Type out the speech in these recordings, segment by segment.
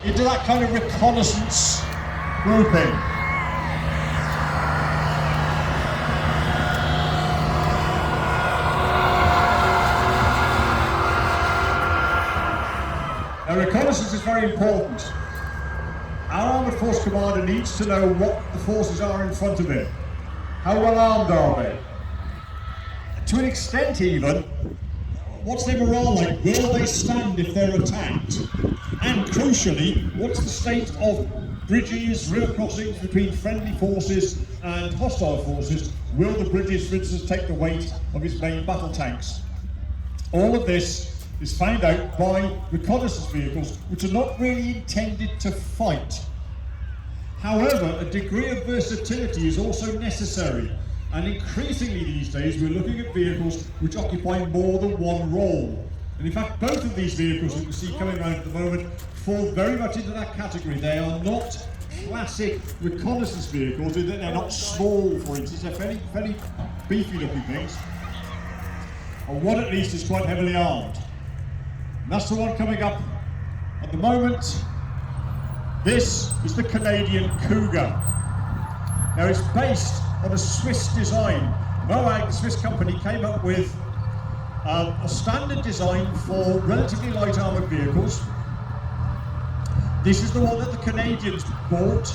into that kind of reconnaissance grouping. Now, reconnaissance is very important. Our Armoured Force Commander needs to know what the forces are in front of him. How well armed are they? To an extent even, what's their morale like? Will they stand if they're attacked? And crucially, what's the state of bridges, river crossings between friendly forces and hostile forces? Will the bridges, for instance, take the weight of its main battle tanks? All of this is found out by reconnaissance vehicles, which are not really intended to fight. However, a degree of versatility is also necessary, and increasingly these days we're looking at vehicles which occupy more than one role. And in fact, both of these vehicles that you see coming around at the moment fall very much into that category. They are not classic reconnaissance vehicles, in that they're not small, for instance, they're fairly beefy looking things. And one at least is quite heavily armed. And that's the one coming up at the moment. This is the Canadian Cougar. Now, it's based on a Swiss design. Moag, the Swiss company, came up with a standard design for relatively light armoured vehicles. This is the one that the Canadians bought.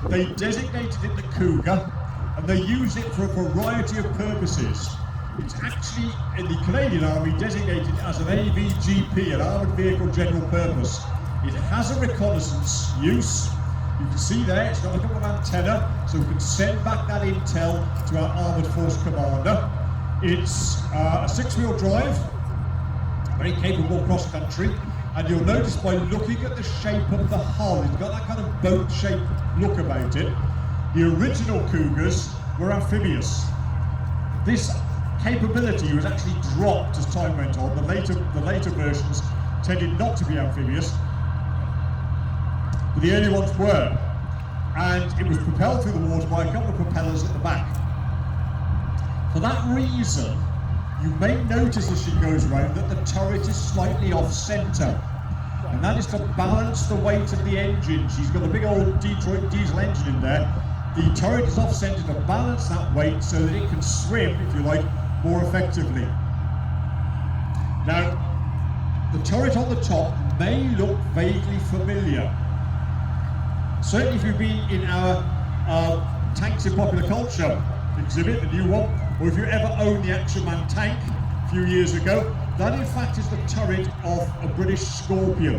They designated it the Cougar, and they use it for a variety of purposes. It's actually, in the Canadian Army, designated as an AVGP, an Armoured Vehicle General Purpose. It has a reconnaissance use. You can see there, it's got a couple of antenna, so we can send back that intel to our Armoured Force Commander. It's a 6-wheel drive, very capable cross-country, and you'll notice by looking at the shape of the hull, it's got that kind of boat-shaped look about it. The original Cougars were amphibious. This capability was actually dropped as time went on. The later versions tended not to be amphibious, but the early ones were. And it was propelled through the water by a couple of propellers at the back. For that reason, you may notice as she goes around that the turret is slightly off-centre. And that is to balance the weight of the engine. She's got a big old Detroit diesel engine in there. The turret is off-centre to balance that weight so that it can swim, if you like, more effectively. Now, the turret on the top may look vaguely familiar. Certainly if you've been in our Tanks in Popular Culture exhibit, the new one, or if you ever owned the Action Man tank a few years ago, that in fact is the turret of a British Scorpion.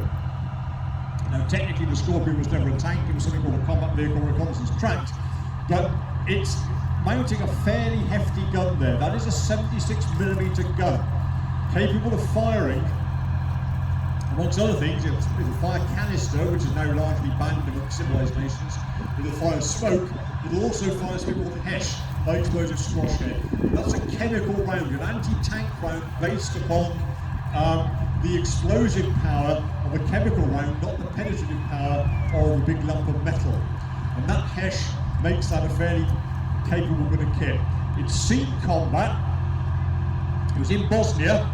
Now technically the Scorpion was never a tank, it was something called a combat vehicle reconnaissance tracked, but it's mounting a fairly hefty gun there. That is a 76mm gun, capable of firing, amongst other things, it'll fire canister, which is now largely banned in civilised nations. It'll fire smoke. It'll also fire something called HESH, high explosive squash head. That's a chemical round, an anti-tank round based upon the explosive power of a chemical round, not the penetrative power of a big lump of metal. And that HESH makes that a fairly capable bit of kit. It's seen combat. It was in Bosnia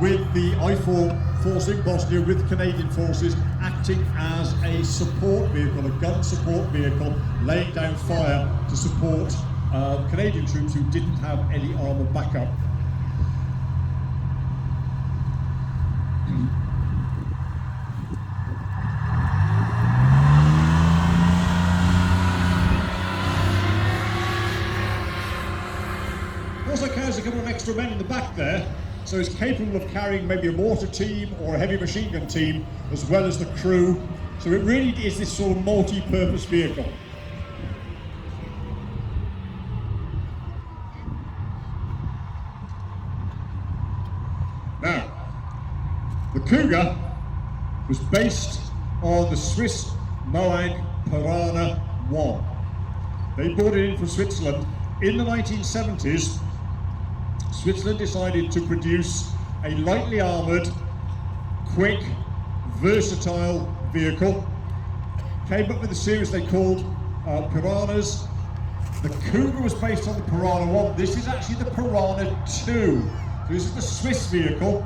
with the I4 force in Bosnia with Canadian forces acting as a support vehicle, a gun support vehicle, laying down fire to support Canadian troops who didn't have any armour backup. Also carries a couple of extra men in the back there, so it's capable of carrying maybe a mortar team or a heavy machine gun team as well as the crew. So it really is this sort of multi-purpose vehicle. Now, the Cougar was based on the Swiss Moag Piranha 1. They brought it in from Switzerland in the 1970s. Switzerland decided to produce a lightly armoured, quick, versatile vehicle. Came up with a series they called Piranhas. The Cougar was based on the Piranha 1. This is actually the Piranha 2. So this is the Swiss vehicle.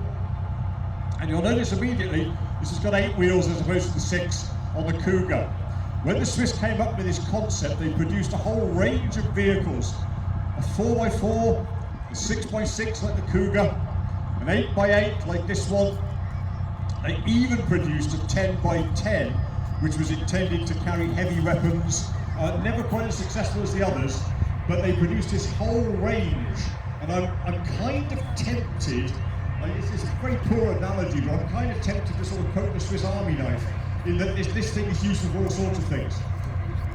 And you'll notice immediately This has got 8 wheels as opposed to the 6 on the Cougar. When the Swiss came up with this concept, they produced a whole range of vehicles. A 4x4, a 6x6 like the Cougar, an 8x8 like this one. They even produced a 10x10, which was intended to carry heavy weapons. Never quite as successful as the others, but they produced this whole range. And I'm kind of tempted, it's a very poor analogy, but I'm kind of tempted to sort of quote the Swiss Army knife, in that this thing is used for all sorts of things.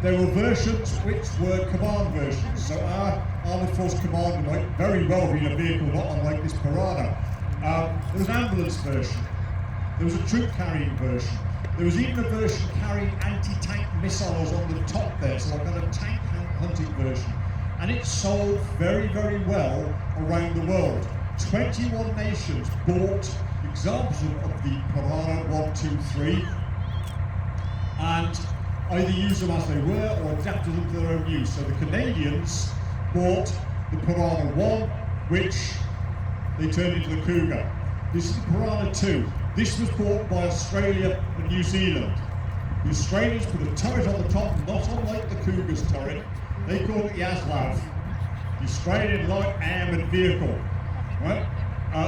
There were versions which were command versions. So our Armoured Force Commander might very well be in a vehicle not unlike this Piranha. There was an ambulance version. There was a troop carrying version. There was even a version carrying anti-tank missiles on the top there, so I've got a tank hunting version. And it sold very, very well around the world. 21 nations bought examples of the Piranha 1, 2, 3, and either used them as they were or adapted them to their own use. So the Canadians bought the Piranha 1, which they turned into the Cougar. This is the Piranha 2. This was bought by Australia and New Zealand. The Australians put a turret on the top, not unlike the Cougar's turret. They called it the ASLAV, the Australian Light Armoured Vehicle. Right?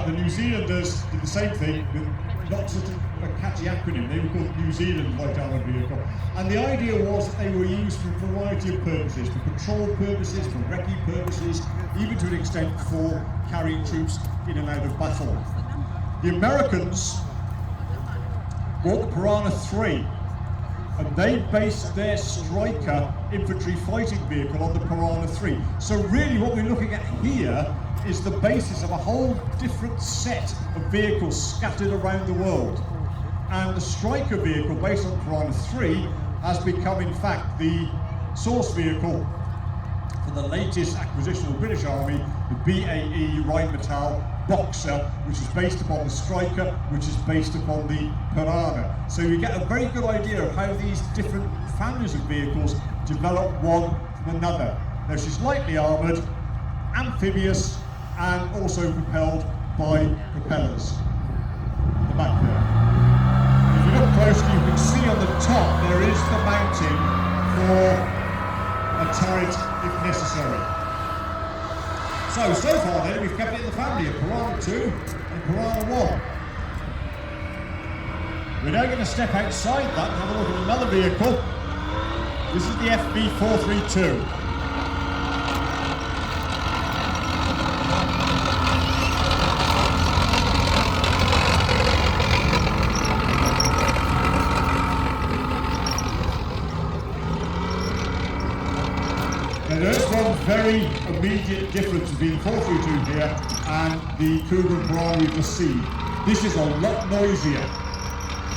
The New Zealanders did the same thing with not such a catchy acronym. They were called New Zealand Light Armoured Vehicle. And the idea was that they were used for a variety of purposes, for patrol purposes, for recce purposes, even to an extent for carrying troops in and out of battle. The Americans bought the Piranha 3, and they based their Striker infantry fighting vehicle on the Piranha 3. So really what we're looking at here is the basis of a whole different set of vehicles scattered around the world. And the Striker vehicle based on Piranha 3 has become in fact the source vehicle for the latest acquisition of the British Army, the BAE Rheinmetall Boxer, which is based upon the Striker, which is based upon the Piranha. So you get a very good idea of how these different families of vehicles develop one from another. Now she's lightly armoured, amphibious, and also propelled by propellers. At the back there. And if you look closely, you can see on the top there is the mounting for a turret if necessary. So far then, we've kept it in the family of Piranha 2 and Piranha 1. We're now going to step outside that and have a look at another vehicle. This is the FB432. There's one very immediate difference between the 432 here and the Cougar and Piranha we've just seen. This is a lot noisier.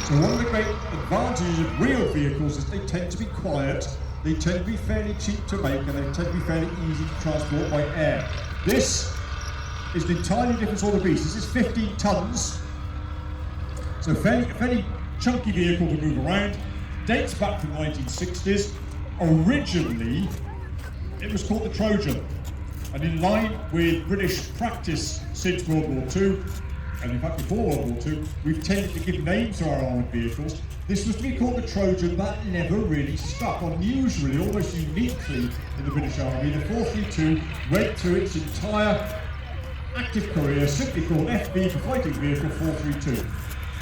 So one of the great advantages of wheeled vehicles is they tend to be quiet, they tend to be fairly cheap to make, and they tend to be fairly easy to transport by air. This is an entirely different sort of beast. This is 15 tons, so a fairly chunky vehicle to move around. Dates back from the 1960s. Originally, it was called the Trojan, and in line with British practice since World War II, and in fact before World War II, we've tended to give names to our armoured vehicles. This was to be called the Trojan, but never really stuck. Unusually, almost uniquely in the British Army, the 432 went through its entire active career simply called FB for Fighting Vehicle 432.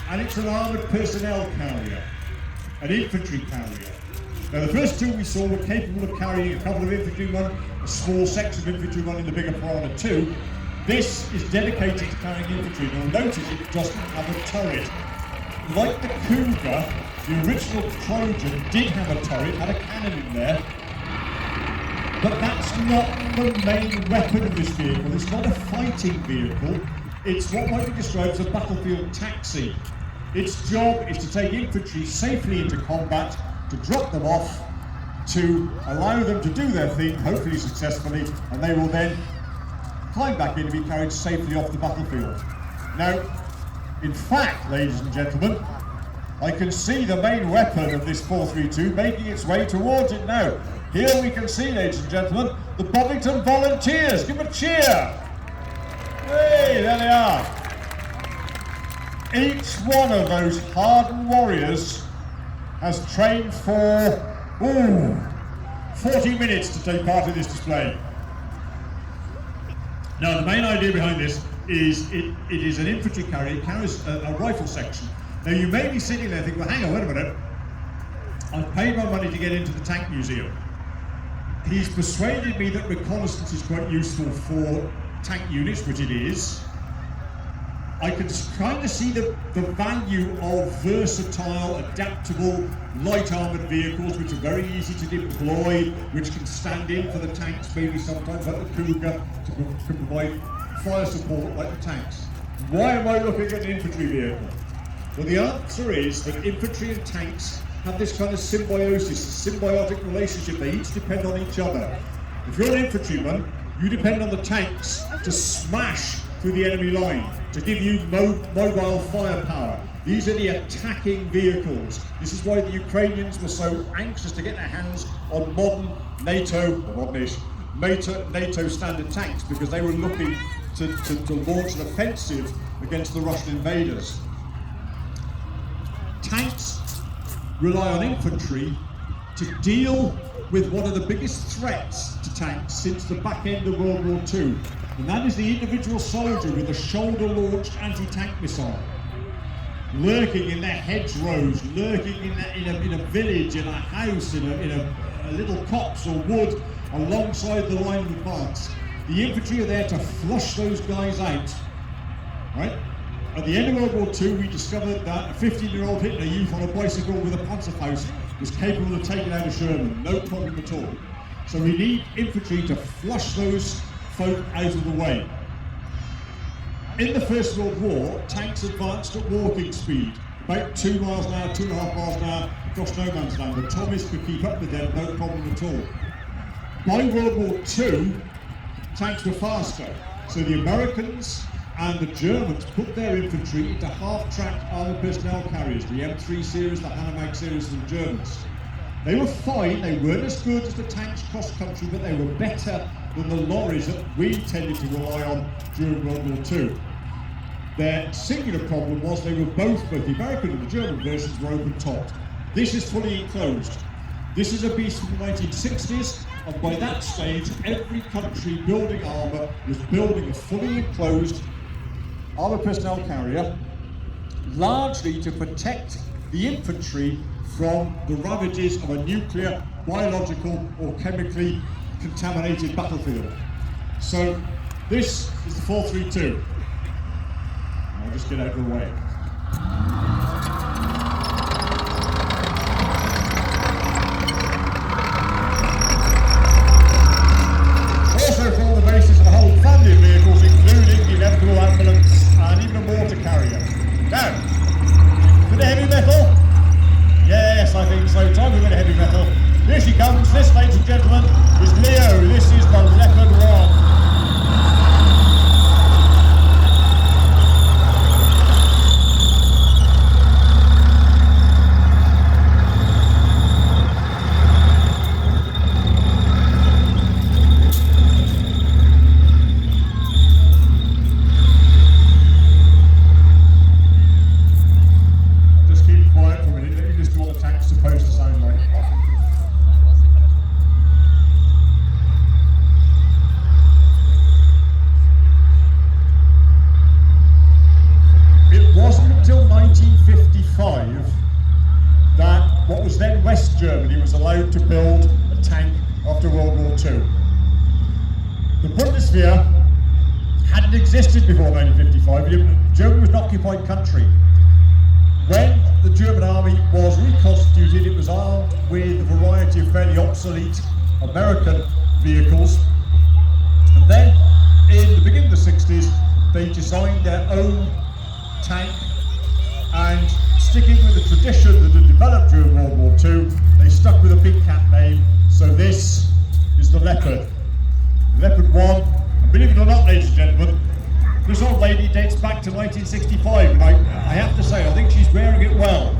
And it's an armoured personnel carrier, an infantry carrier. Now the first two we saw were capable of carrying a couple of infantrymen, a small section of infantrymen in the bigger Piranha 2. This is dedicated to carrying infantry, and you'll notice it doesn't have a turret. Like the Cougar, the original Trojan did have a turret, had a cannon in there, but that's not the main weapon of this vehicle. It's not a fighting vehicle, it's what might be described as a battlefield taxi. Its job is to take infantry safely into combat, to drop them off, to allow them to do their thing, hopefully successfully, and they will then climb back in and be carried safely off the battlefield. Now, in fact, ladies and gentlemen, I can see the main weapon of this 432 making its way towards it now. Here we can see, ladies and gentlemen, the Bovington Volunteers. Give them a cheer! Hey, there they are. Each one of those hardened warriors has trained for 40 minutes to take part in this display. Now, the main idea behind this is it is an infantry carrier. It carries a rifle section. Now, you may be sitting there thinking, well, hang on, wait a minute. I've paid my money to get into the tank museum. He's persuaded me that reconnaissance is quite useful for tank units, which it is. I can kind of see the value of versatile, adaptable, light armoured vehicles, which are very easy to deploy, which can stand in for the tanks, maybe sometimes like the Cougar, to provide fire support like the tanks. Why am I looking at an infantry vehicle? Well, the answer is that infantry and tanks have this kind of symbiosis, symbiotic relationship. They each depend on each other. If you're an infantryman, you depend on the tanks to smash through the enemy line, to give you mobile firepower. These are the attacking vehicles. This is why the Ukrainians were so anxious to get their hands on modern NATO standard tanks, because they were looking to launch an offensive against the Russian invaders. Tanks rely on infantry to deal with one of the biggest threats to tanks since the back end of World War II, and that is the individual soldier with a shoulder-launched anti-tank missile, lurking in their hedgerows, lurking in a village, in a house, in a little copse or wood alongside the line of advance. The infantry are there to flush those guys out, right? At the end of World War II, we discovered that a 15-year-old Hitler youth on a bicycle with a Panzerfaust was capable of taking out a Sherman, no problem at all. So we need infantry to flush those folk out of the way. In the First World War, tanks advanced at walking speed, about 2 miles an hour, 2.5 miles an hour across no man's land. The Tommies could keep up with them, no problem at all. By World War II, tanks were faster. So the Americans and the Germans put their infantry into half-track armoured personnel carriers, the M3 series, the Hanomag series of the Germans. They were fine, they weren't as good as the tanks cross-country, but they were better than the lorries that we tended to rely on during World War II. Their singular problem was they were both the American and the German versions were open-topped. This is fully enclosed. This is a beast from the 1960s, and by that stage, every country building armour was building a fully enclosed armoured personnel carrier, largely to protect the infantry from the ravages of a nuclear, biological or chemically contaminated battlefield. So this is the 432. I'll just get out of the way. Also form the basis of a whole family of vehicles, including the inevitable ambulance and even a mortar carrier. Now, for the heavy metal? Yes, I think so. Time for a bit of heavy metal. Here she comes. This, ladies and gentlemen, is Leo. This is the Leopard 1. Germany was allowed to build a tank after World War II. The Bundeswehr hadn't existed before 1955. Germany was an occupied country. When the German army was reconstituted, it was armed with a variety of fairly obsolete American vehicles. And then, in the beginning of the 60s, they designed their own tank, and sticking with the tradition that had developed during World War II, they stuck with a big cat name. So this is the Leopard. Leopard 1. And believe it or not, ladies and gentlemen, this old lady dates back to 1965, and I have to say, I think she's wearing it well.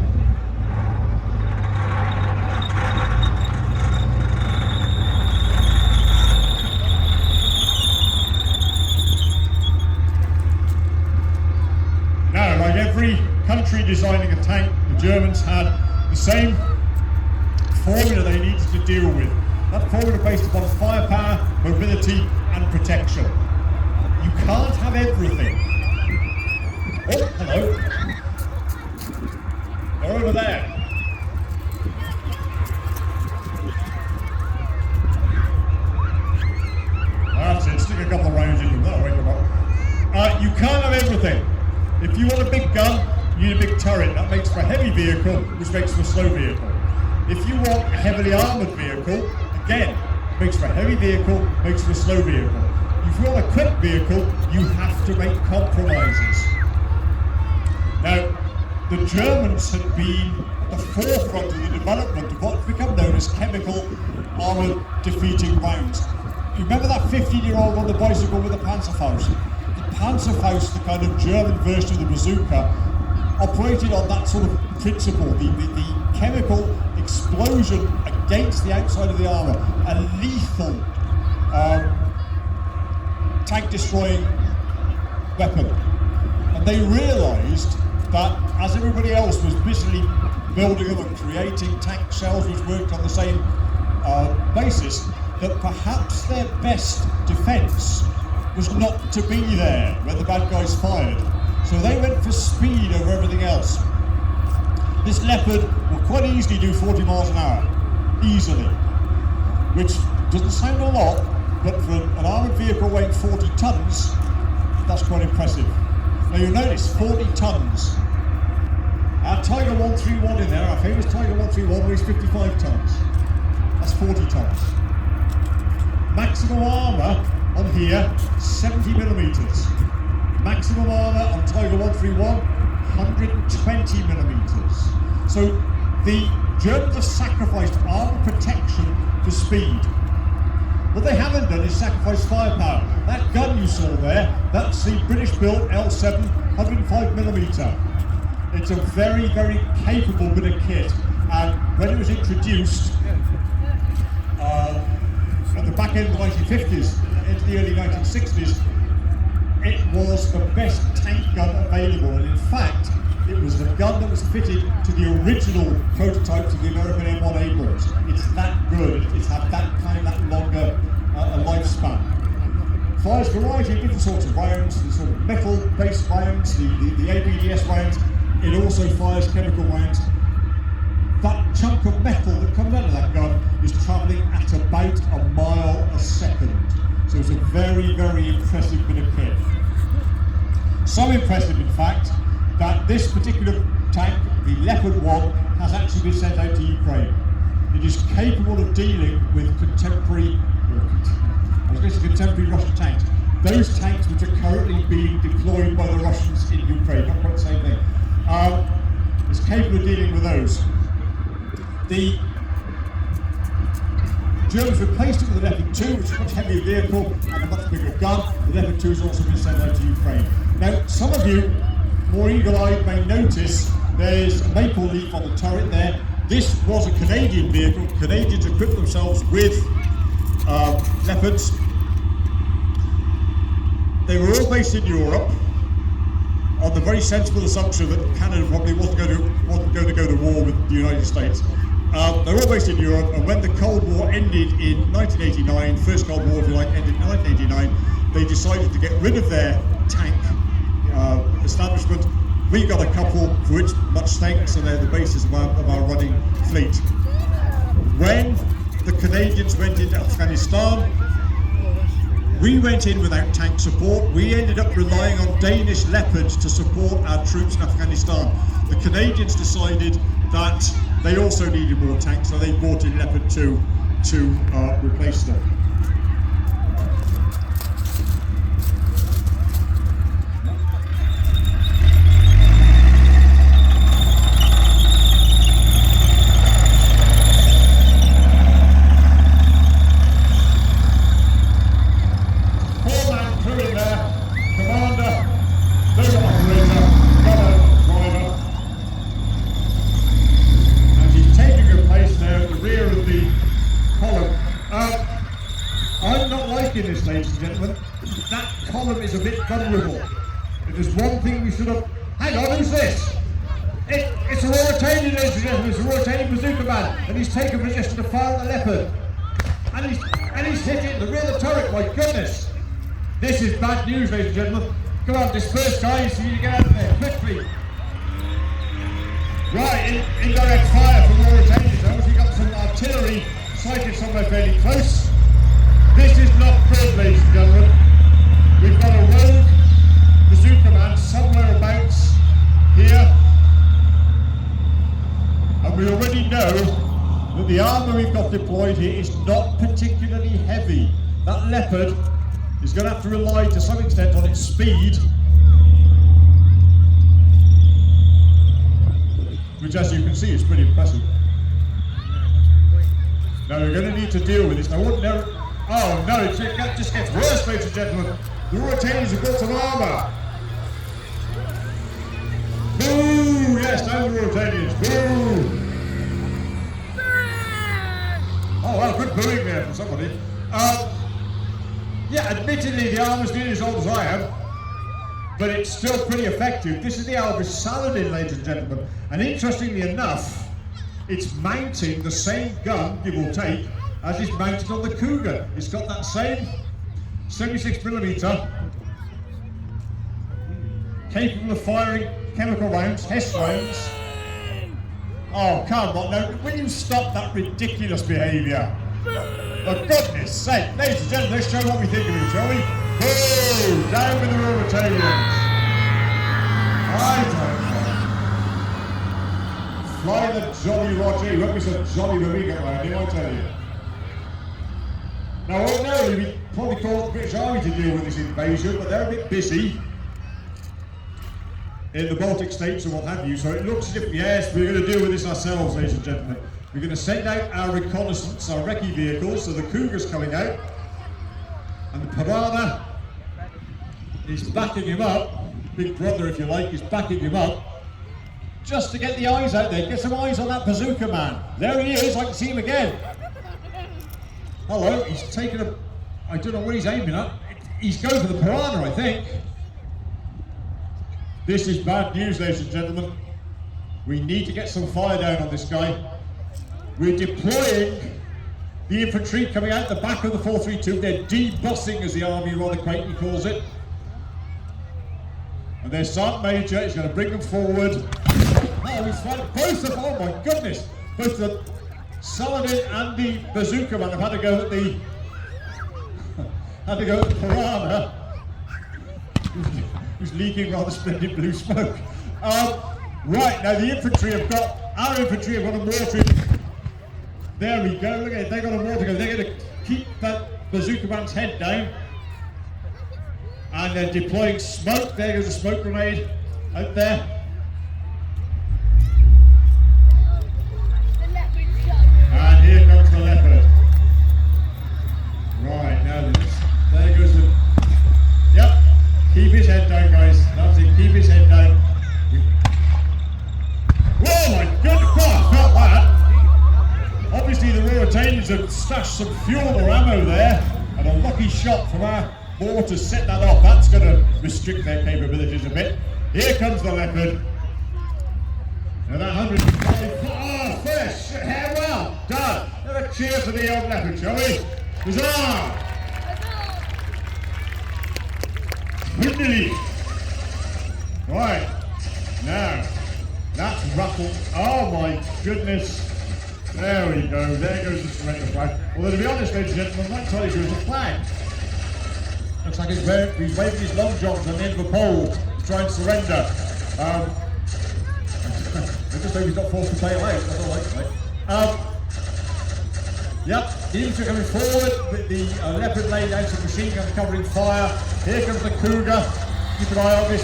Now, like every infantry designing a tank, the Germans had the same formula they needed to deal with. That formula based upon firepower, mobility and protection. You can't have everything. Oh, hello. They're over there. That's it, stick a couple of rounds in them, that'll wake them up. You can't have everything. If you want a big gun, you need a big turret. That makes for a heavy vehicle, which makes for a slow vehicle. If you want a heavily armoured vehicle, again, makes for a heavy vehicle, makes for a slow vehicle. If you want a quick vehicle, you have to make compromises. Now, the Germans had been at the forefront of the development of what's become known as chemical armour defeating rounds. You remember that 15-year-old on the bicycle with the Panzerfaust? The Panzerfaust, the kind of German version of the bazooka, operated on that sort of principle, the chemical explosion against the outside of the armour, a lethal tank-destroying weapon. And they realised that as everybody else was busily building them and creating tank shells which worked on the same basis, that perhaps their best defence was not to be there when the bad guys fired. So they went for speed over everything else. This Leopard will quite easily do 40 miles an hour, easily, which doesn't sound a lot, but for an armoured vehicle weighing 40 tonnes, that's quite impressive. Now you'll notice, 40 tonnes. Our Tiger 131 in there, our famous Tiger 131 weighs 55 tonnes. That's 40 tonnes. Maximum armour on here, 70 millimetres. Maximum armour on Tiger 131, 120 millimetres. So the Germans have sacrificed armour protection for speed. What they haven't done is sacrifice firepower. That gun you saw there, that's the British-built L7 105mm. It's a very, very capable bit of kit. And when it was introduced at the back end of the 1950s, into the early 1960s, it was the best tank gun available. And in fact, it was the gun that was fitted to the original prototypes of the American M1 Abrams. It's that good. It's had that longer lifespan. Fires a variety of different sorts of rounds, the sort of metal-based rounds, the ABDS rounds. It also fires chemical rounds. That chunk of metal that comes out of that gun is travelling at about a mile a second. So it's a very, very impressive bit of kit. So impressive, in fact, that this particular tank, the Leopard 1, has actually been sent out to Ukraine. It is capable of dealing with contemporary Russian tanks. Those tanks which are currently being deployed by the Russians in Ukraine, not quite the same thing. It's capable of dealing with those. The Germans replaced it with the Leopard 2, which is a much heavier vehicle and a much bigger gun. The Leopard 2 has also been sent out to Ukraine. Now, some of you, more eagle-eyed, may notice there's a maple leaf on the turret there. This was a Canadian vehicle. Canadians equipped themselves with Leopards. They were all based in Europe on the very sensible assumption that Canada probably wasn't going to go to war with the United States. They were all based in Europe, and when the Cold War ended in 1989, First Cold War, if you like, ended in 1989, they decided to get rid of their tank establishment. We got a couple for which much thanks, and they're the basis of our running fleet. When the Canadians went into Afghanistan, we went in without tank support. We ended up relying on Danish Leopards to support our troops in Afghanistan. The Canadians decided that they also needed more tanks, so they brought in Leopard 2 to replace them. Ladies and gentlemen, that column is a bit vulnerable. If there's one thing we should have... Hang on, who's this? It's a Mauritanian, ladies and gentlemen. It's a Mauritanian bazooka man, and he's taken position to fire at the Leopard. And he's hit it in the rear of the turret. My goodness! This is bad news, ladies and gentlemen. Come on, disperse, guys. You need to get out of there quickly. Right, indirect fire from Mauritanians. Obviously, got some artillery sighted somewhere fairly close. This is not good, ladies and gentlemen. We've got a rogue bazooka man somewhere abouts here. And we already know that the armour we've got deployed here is not particularly heavy. That Leopard is going to have to rely to some extent on its speed, which, as you can see, is pretty impressive. Now we're going to need to deal with this. Now, oh no, it just gets worse, ladies and gentlemen. The Mauritanians have got some armour. Boo! Yes, down the Mauritanians. Boo! Oh, well, good booing there from somebody. Yeah, admittedly, the armour's nearly as old as I am, but it's still pretty effective. This is the Albus Saladin, ladies and gentlemen, and interestingly enough, it's mounting the same gun, give or take, as is mounted on the Cougar. It's got that same 76mm, capable of firing chemical rounds, Hess rounds. Oh, come on, now, will you stop that ridiculous behaviour? For goodness sake, ladies and gentlemen, let's show what we think of it, shall we? Boo! Down with the Mauritanians. I don't know. Fly the Jolly Roger. He won't be so jolly when we get around him, I tell you. Now, ordinarily, we probably call the British Army to deal with this invasion, but they're a bit busy in the Baltic states and what have you, so it looks as if, yes, we're going to deal with this ourselves, ladies and gentlemen. We're going to send out our reconnaissance, our recce vehicles, so the Cougar's coming out, and the Piranha is backing him up, big brother if you like, is backing him up, just to get the eyes out there, get some eyes on that bazooka man. There he is, I can see him again. Hello, he's taken a, I don't know what he's aiming at. He's going for the Piranha, I think. This is bad news, ladies and gentlemen. We need to get some fire down on this guy. We're deploying the infantry coming out the back of the 432. They're debussing, as the army rather quaintly calls it. And their Sergeant Major is going to bring them forward. Oh, he's fighting both of them. Oh my goodness. Both the Saladin and the bazooka man have had to go at the Piranha. Who's leaking rather splendid blue smoke. Right, now the infantry have got, our infantry have got a mortar. There we go, look at it, they've got a mortar. They're going to keep that bazooka man's head down. And they're deploying smoke. There goes a smoke grenade out there. And here comes the Leopard. Right, now there goes the, yep. Keep his head down, guys. That's it, keep his head down. Oh my goodness, oh, I felt that. Obviously the Mauritanians have stashed some fuel or ammo there, and a lucky shot from our mortar set that off. That's going to restrict their capabilities a bit. Here comes the Leopard. Now that 105, oh, fish, well done. Have a cheer for the old Leopard, shall we? Huzzah! Right, now, that's ruffled. Oh my goodness. There we go, there goes the surrender flag. Although to be honest, ladies and gentlemen, I might tell you it's a flag. Looks like he's waving his long johns on the end of a pole to try and surrender. I just hope he's not forced to bail out, that's all I can say. Yep, the infantry coming forward with the Leopard laying down some machine guns covering fire. Here comes the Cougar. Keep an eye on this.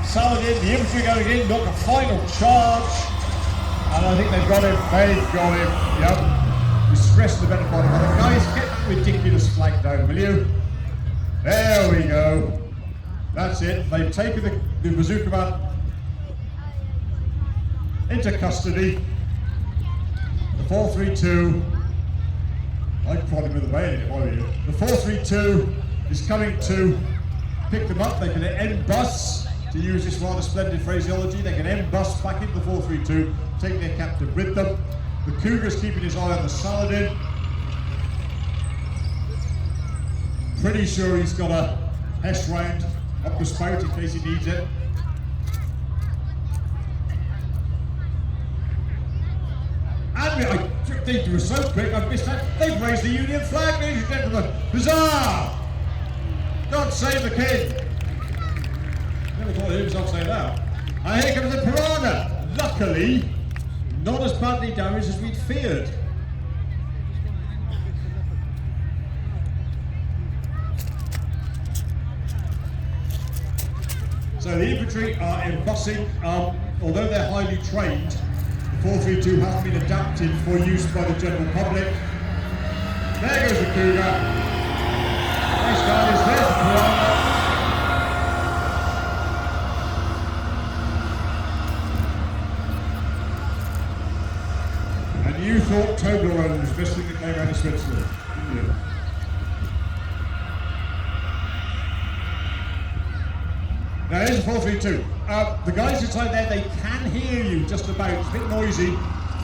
Saladin, the infantry going in, look, a final charge. And I think they've got him. They've got him. Yep. We stressed the better part of it. Guys, get that ridiculous flag down, will you? There we go. That's it. They've taken the bazooka man into custody. The 432, I'd prod him with the bayonet if I were you. The 432 is coming to pick them up. They're going to end bus. to use this rather splendid phraseology. They can embus back into the 432, take their captain with them. The Cougar's keeping his eye on the Saladin. Pretty sure he's got a Hess round up the spout in case he needs it. And they were so quick, I've missed that. They've raised the Union flag, ladies and gentlemen. Huzzah! God save the king. Never thought of himself say that. And here comes the Piranha. Luckily, not as badly damaged as we'd feared. So the infantry are embossing. Although they're highly trained, the 432 has been adapted for use by the general public. There goes the Cougar. Nice guys, there's the Piranha. And you thought Toblerone was the best thing that came out of Switzerland, didn't you? Now here's the 432. The guys inside there, they can hear you just about. It's a bit noisy,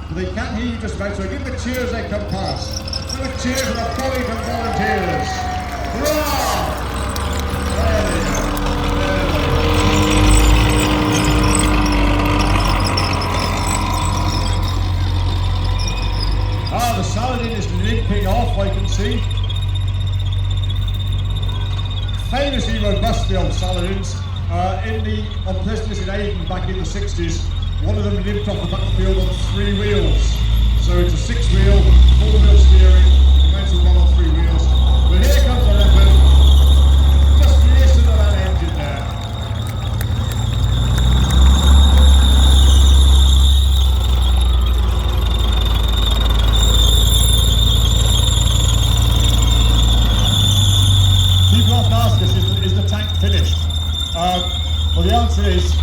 but they can hear you just about. So give them a cheer as they come past. Give them a cheer for the Bollington Volunteers. Hurrah! There they go. The Saladin is limping off, I can see. Famously robust, the old Saladins. In the unpleasantness in Aden back in the 60s, one of them limped off the battlefield on 3 wheels. So it's a 6-wheel, 4-wheel steering, it went to run on 3 wheels. But here comes the Leopard. Just listen to that engine there. People often ask us, is the tank finished? Well, the answer is,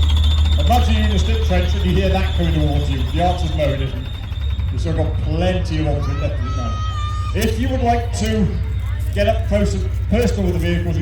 imagine you're in a stick trench and you hear that coming towards you. The answer's no, it isn't. You've still got plenty of options left in it now. If you would like to get up close and personal with the vehicles,